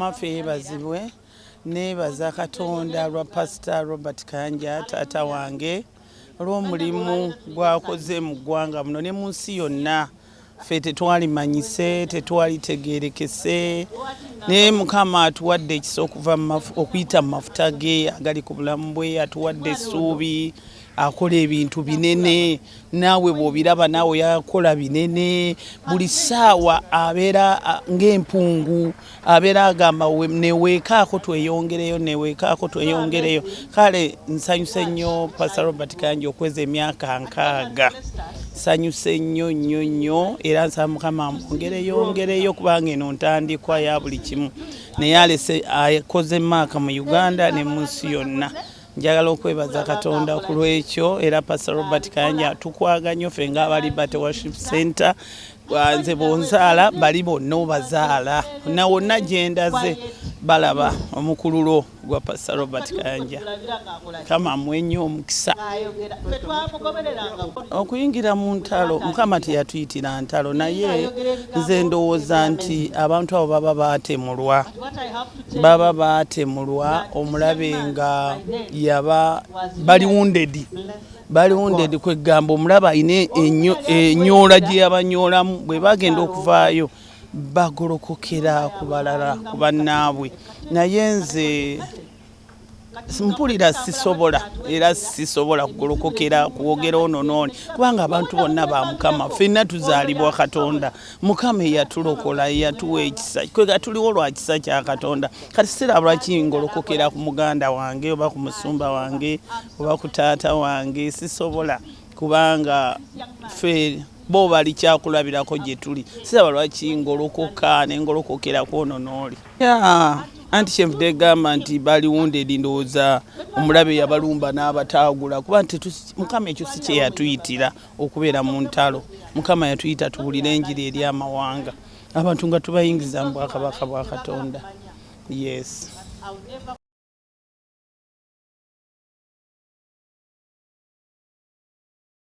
Mafe yeebazibwe neebaza Katonda lwa Pastor Robert Kayanja taata wange olw'omulimu gwakoze mu ggwanga muno ne mu nsi yonna. Ffe tetwalimanyise, tetwalitegeerekese, naye Mukama atuwadde ekisa okuva okuyita mu mafuta ge agali ku bulamu bwe, atuwadde essuubi, akola ebintu binene. Naawe bw'obiraba naawe yakola binene. Buli ssaawa abeera ng'empungu, abeera agamba neweekaako tweyongereyo, neweekaako tweyongereyo. Kale nsanyuse nnyo Pastor Robert Kayanja okweza emyaka 6. Sanyuse nnyo era nsaba Mukama amwongereyo kubanga eno ntandikwa ya buli kimu. Naye alese akoze maaka mu Uganda ne mu nsi yonna. Njagala okwebaza Katonda ku lw'ekyo era Pastor Robert Kayanja tukwaga nnyo ffe nga Liberty Worship Center. Nze bonzaala bali bonna obazaala na wonna gye ndaze balaba omukululo gwa Pastor Robert Kayanja. Kama mwenyo omukisa okuyingira mu ntalo. Mukama teyatuyitira ntalo, naye nze ndowooza nti abantu abo baba baatemulwa omulabe nga yaba bali wounded kwegamba omulaba ayina ennyoola gye yabanyoolamu. Bwe bagenda okuvaayo bagolokokera ku balala ku bannaabwe. Naye nze mpulira sisobola kugolokokera kuwogera ono n'oni kubanga abantu bonna ba Mukama. Ffenna tuzaalibwa Katonda. Mukama eyatulokola, eyatuwa ekisa. Kwega tuliwo lwa kisa kya Katonda. Kati sirabula kingolokokera ku muganda wange oba ku musumba wange oba ku taata wange. Sisobola kubanga ffe bo bali kyakulabirako gye tuli. Siraba lwaki ngolokoka nengolokokera ku ono n'oli. Anti kyenvudde gamba nti bali wounded, ndowooza omulabe yabalumba n'abataagula kuba nti Mukama ekyo si kye yatuyitira okubeera mu ntalo. Mukama yatuyita tuwulire enjiri eri amawanga, abantu nga tubayingiza mu bwakabaka bwa Katonda. Yes.